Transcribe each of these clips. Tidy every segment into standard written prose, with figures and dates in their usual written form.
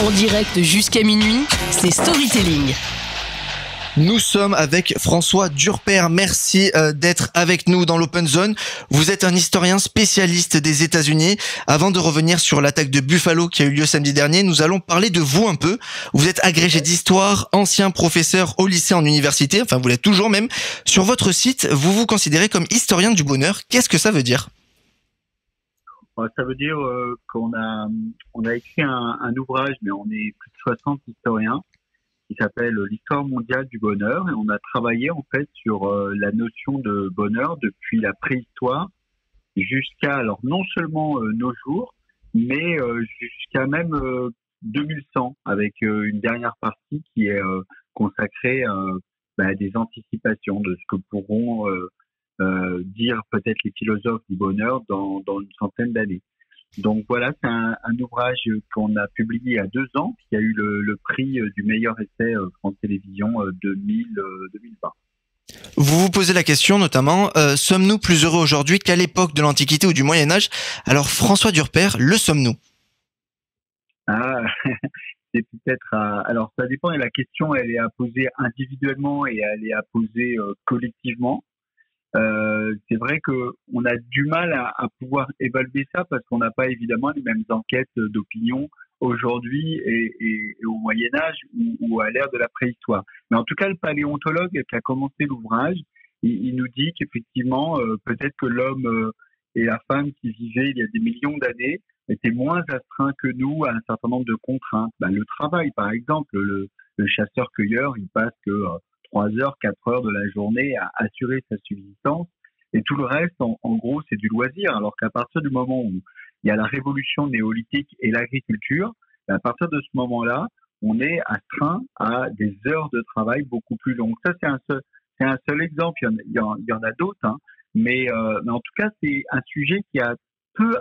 En direct jusqu'à minuit, c'est Storytelling. Nous sommes avec François Durper. Merci d'être avec nous dans l'Open Zone. Vous êtes un historien spécialiste des États-Unis. Avant de revenir sur l'attaque de Buffalo qui a eu lieu samedi dernier, nous allons parler de vous un peu. Vous êtes agrégé d'histoire, ancien professeur au lycée en université, enfin vous l'êtes toujours même. Sur votre site, vous vous considérez comme historien du bonheur. Qu'est-ce que ça veut dire ? Ça veut dire qu'on a écrit un ouvrage, mais on est plus de 60 historiens, qui s'appelle l'histoire mondiale du bonheur, et on a travaillé en fait sur la notion de bonheur depuis la préhistoire jusqu'à, alors non seulement nos jours, mais jusqu'à même 2100, avec une dernière partie qui est consacrée à des anticipations de ce que pourront dire peut-être les philosophes du bonheur dans une centaine d'années. Donc voilà, c'est un ouvrage qu'on a publié il y a 2 ans, qui a eu le prix du meilleur essai France Télévisions 2020. Vous vous posez la question notamment, sommes-nous plus heureux aujourd'hui qu'à l'époque de l'Antiquité ou du Moyen-Âge ? Alors François Durper, le sommes-nous ? C'est peut-être alors ça dépend, et la question elle est à poser individuellement et elle est à poser collectivement. C'est vrai que on a du mal à pouvoir évaluer ça parce qu'on n'a pas évidemment les mêmes enquêtes d'opinion aujourd'hui et au Moyen-Âge ou à l'ère de la préhistoire. Mais en tout cas, le paléontologue qui a commencé l'ouvrage, il nous dit qu'effectivement, peut-être que l'homme et la femme qui vivaient il y a des millions d'années étaient moins astreints que nous à un certain nombre de contraintes. Le travail, par exemple, le chasseur-cueilleur, il passe que 3 heures, 4 heures de la journée à assurer sa subsistance. Et tout le reste, en gros, c'est du loisir. Alors qu'à partir du moment où il y a la révolution néolithique et l'agriculture, à partir de ce moment-là, on est astreint à des heures de travail beaucoup plus longues. Ça, c'est un seul exemple. Il y en a d'autres, hein. Mais en tout cas, c'est un sujet qui a peu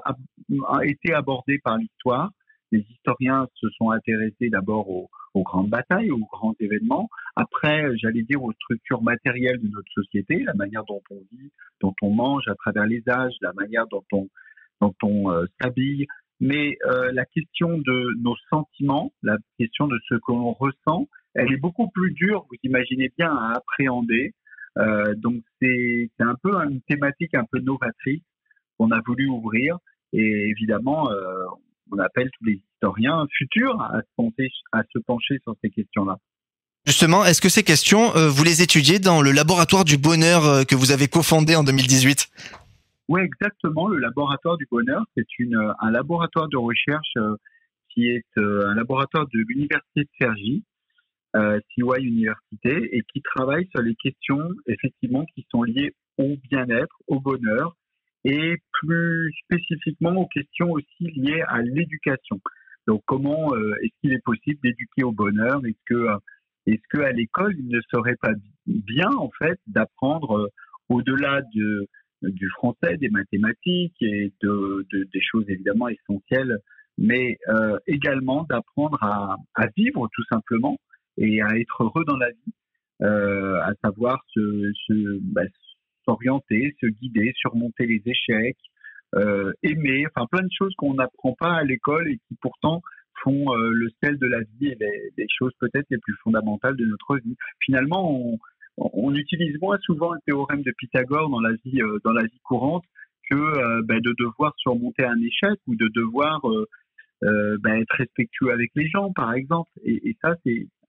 été abordé par l'histoire. Les historiens se sont intéressés d'abord aux grandes batailles, aux grands événements. Après, j'allais dire aux structures matérielles de notre société, la manière dont on vit, dont on mange à travers les âges, la manière dont on s'habille. Mais la question de nos sentiments, la question de ce que l'on ressent, elle est beaucoup plus dure, vous imaginez bien, à appréhender. Donc c'est un peu une thématique un peu novatrice qu'on a voulu ouvrir. Et évidemment, on appelle tous les historiens futurs à se pencher sur ces questions-là. Justement, est-ce que ces questions, vous les étudiez dans le laboratoire du bonheur que vous avez cofondé en 2018 ? Oui, exactement. Le laboratoire du bonheur, c'est un laboratoire de recherche qui est un laboratoire de l'université de Cergy, CY Université, et qui travaille sur les questions effectivement qui sont liées au bien-être, au bonheur, et plus spécifiquement aux questions aussi liées à l'éducation. Donc comment est-ce qu'il est possible d'éduquer au bonheur ? Est-ce que à l'école il ne serait pas bien en fait d'apprendre au-delà du français, des mathématiques et des choses évidemment essentielles, mais également d'apprendre à vivre tout simplement et à être heureux dans la vie, à savoir s'orienter, se guider, surmonter les échecs, aimer, enfin plein de choses qu'on n'apprend pas à l'école et qui pourtant font le sel de la vie et les choses peut-être les plus fondamentales de notre vie. Finalement, on utilise moins souvent le théorème de Pythagore dans la vie courante que de devoir surmonter un échec ou de devoir être respectueux avec les gens, par exemple. Et ça,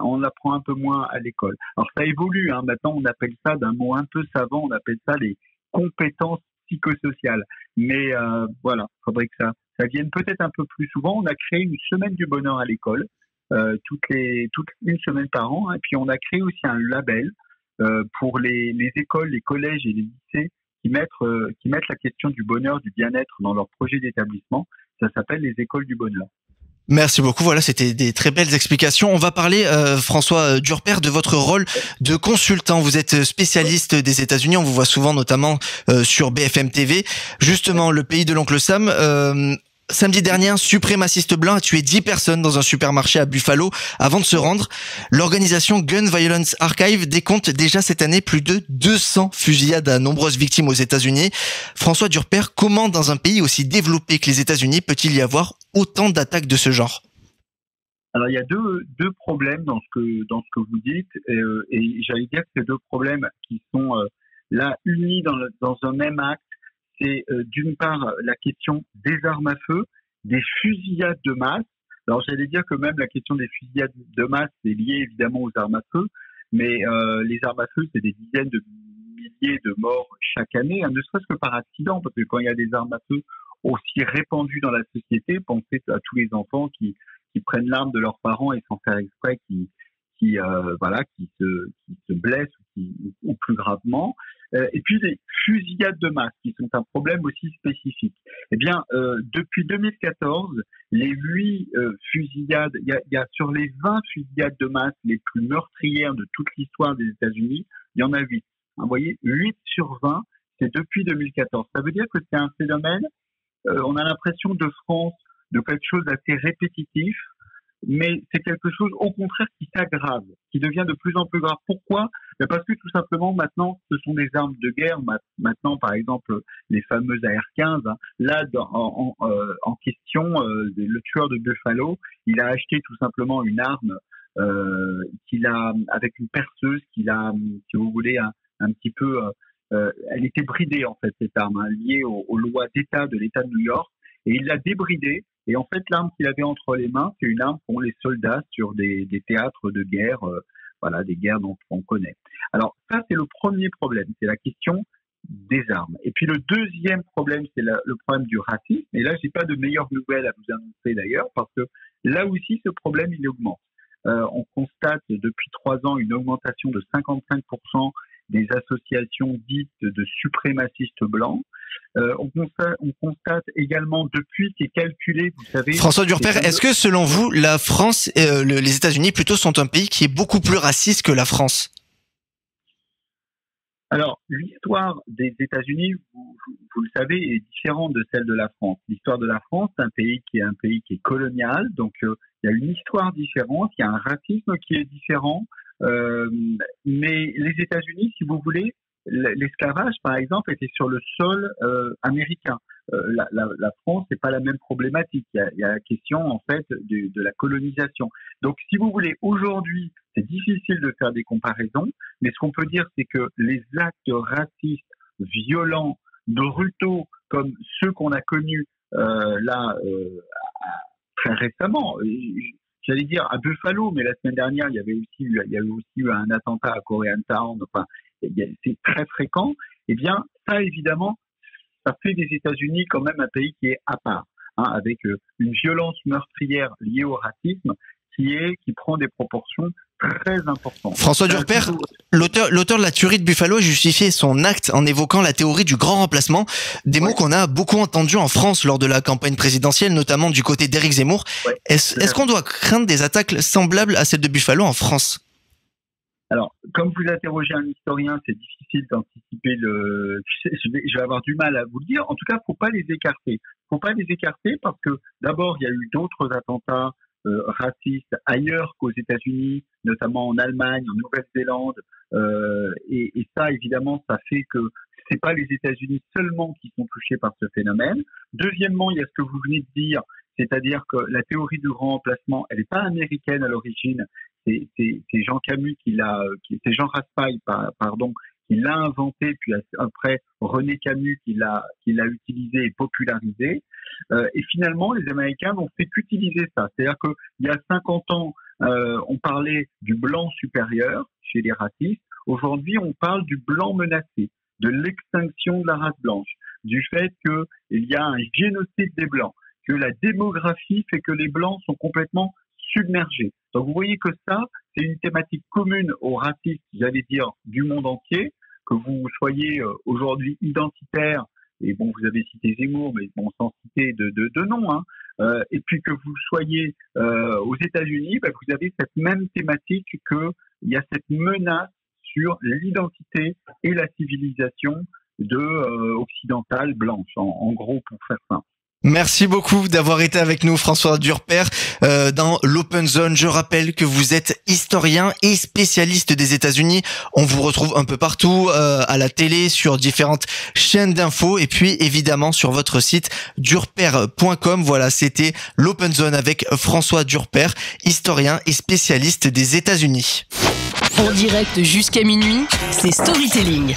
on l'apprend un peu moins à l'école. Alors ça évolue, hein. Maintenant on appelle ça, d'un mot un peu savant, on appelle ça les compétences psychosociales. Mais voilà, il faudrait que ça vienne peut-être un peu plus souvent. On a créé une semaine du bonheur à l'école, toute une semaine par an, hein. Et puis on a créé aussi un label pour les écoles, les collèges et les lycées qui mettent la question du bonheur, du bien-être dans leur projet d'établissement. Ça s'appelle les écoles du bonheur. Merci beaucoup. Voilà, c'était des très belles explications. On va parler, François Durper, de votre rôle de consultant. Vous êtes spécialiste des États-Unis. On vous voit souvent, notamment sur BFM TV. Justement, le pays de l'oncle Sam. Samedi dernier, un suprémaciste blanc a tué 10 personnes dans un supermarché à Buffalo avant de se rendre. L'organisation Gun Violence Archive décompte déjà cette année plus de 200 fusillades à nombreuses victimes aux États-Unis. François Durper, comment dans un pays aussi développé que les États-Unis peut-il y avoir autant d'attaques de ce genre ? Alors il y a deux problèmes dans ce que vous dites, et j'allais dire que ces deux problèmes qui sont là unis dans un même acte, c'est d'une part la question des armes à feu, des fusillades de masse. Alors j'allais dire que même la question des fusillades de masse est liée évidemment aux armes à feu, mais les armes à feu, c'est des dizaines de milliers de morts chaque année, hein, ne serait-ce que par accident, parce que quand il y a des armes à feu aussi répandues dans la société, pensez à tous les enfants qui prennent l'arme de leurs parents et sans faire exprès, qui se blessent ou plus gravement. Et puis les fusillades de masse, qui sont un problème aussi spécifique. Eh bien, depuis 2014, les 8 fusillades, il y a sur les 20 fusillades de masse les plus meurtrières de toute l'histoire des États-Unis, il y en a 8. Vous voyez, 8 sur 20, c'est depuis 2014. Ça veut dire que c'est un phénomène, on a l'impression de France, de quelque chose d'assez répétitif, mais c'est quelque chose au contraire qui s'aggrave, qui devient de plus en plus grave. Pourquoi? Parce que tout simplement maintenant ce sont des armes de guerre. Maintenant par exemple les fameuses AR-15, hein, là en question, le tueur de Buffalo, il a acheté tout simplement une arme qu'il a avec une perceuse qu'il a, si vous voulez, un petit peu, elle était bridée en fait cette arme, hein, liée aux lois d'État de l'État de New York, et il l'a débridée. Et en fait, l'arme qu'il avait entre les mains, c'est une arme qu'ont les soldats sur des théâtres de guerre, des guerres dont on connaît. Alors ça, c'est le premier problème, c'est la question des armes. Et puis le deuxième problème, c'est le problème du racisme. Et là, j'ai pas de meilleures nouvelles à vous annoncer d'ailleurs, parce que là aussi, ce problème, il augmente. On constate depuis 3 ans une augmentation de 55% des associations dites de suprémacistes blancs. On constate également depuis qu'est calculé, vous savez... François Durper, est-ce que selon vous, la France, les États-Unis plutôt, sont un pays qui est beaucoup plus raciste que la France? Alors, l'histoire des États-Unis, vous le savez, est différente de celle de la France. L'histoire de la France, c'est un pays qui est colonial, donc il y a une histoire différente, il y a un racisme qui est différent. Mais les États-Unis, si vous voulez, l'esclavage, par exemple, était sur le sol américain. La France, c'est pas la même problématique. Il y a la question, en fait, de la colonisation. Donc, si vous voulez, aujourd'hui, c'est difficile de faire des comparaisons, mais ce qu'on peut dire, c'est que les actes racistes, violents, brutaux, comme ceux qu'on a connus très récemment, j'allais dire à Buffalo, mais la semaine dernière, il y avait aussi eu un attentat à Koreatown. Enfin, c'est très fréquent. Eh bien, ça, évidemment, ça fait des États-Unis quand même un pays qui est à part, hein, avec une violence meurtrière liée au racisme qui prend des proportions très importantes. François Durper, l'auteur de la tuerie de Buffalo a justifié son acte en évoquant la théorie du grand remplacement, des mots qu'on a beaucoup entendus en France lors de la campagne présidentielle, notamment du côté d'Éric Zemmour. Ouais. Est-ce qu'on doit craindre des attaques semblables à celles de Buffalo en France? Alors, comme vous interrogez un historien, c'est difficile d'anticiper je vais avoir du mal à vous le dire. En tout cas, faut pas les écarter. Faut pas les écarter parce que, d'abord, il y a eu d'autres attentats racistes ailleurs qu'aux États-Unis, notamment en Allemagne, en Nouvelle-Zélande, et ça, évidemment, ça fait que c'est pas les États-Unis seulement qui sont touchés par ce phénomène. Deuxièmement, il y a ce que vous venez de dire, c'est-à-dire que la théorie du grand remplacement, elle n'est pas américaine à l'origine. C'est Jean Camus c'est Jean Raspail, pardon, qui l'a inventé, puis après René Camus qui l'a utilisé et popularisé. Et finalement, les Américains n'ont fait qu'utiliser ça. C'est-à-dire qu'il y a 50 ans, on parlait du blanc supérieur chez les racistes. Aujourd'hui, on parle du blanc menacé, de l'extinction de la race blanche, du fait qu'il y a un génocide des blancs, que la démographie fait que les blancs sont complètement submergés. Donc vous voyez que ça, c'est une thématique commune aux racistes, j'allais dire, du monde entier, que vous soyez aujourd'hui identitaire, et bon, vous avez cité Zemmour, mais bon, sans citer de nom, hein, et puis que vous soyez aux États-Unis, vous avez cette même thématique qu'il y a cette menace sur l'identité et la civilisation occidentale blanche, en gros, pour faire simple. Merci beaucoup d'avoir été avec nous, François Durper, dans l'Open Zone. Je rappelle que vous êtes historien et spécialiste des États-Unis. On vous retrouve un peu partout, à la télé, sur différentes chaînes d'infos et puis évidemment sur votre site durper.com. Voilà, c'était l'Open Zone avec François Durper, historien et spécialiste des États-Unis. En direct jusqu'à minuit, c'est Storytelling.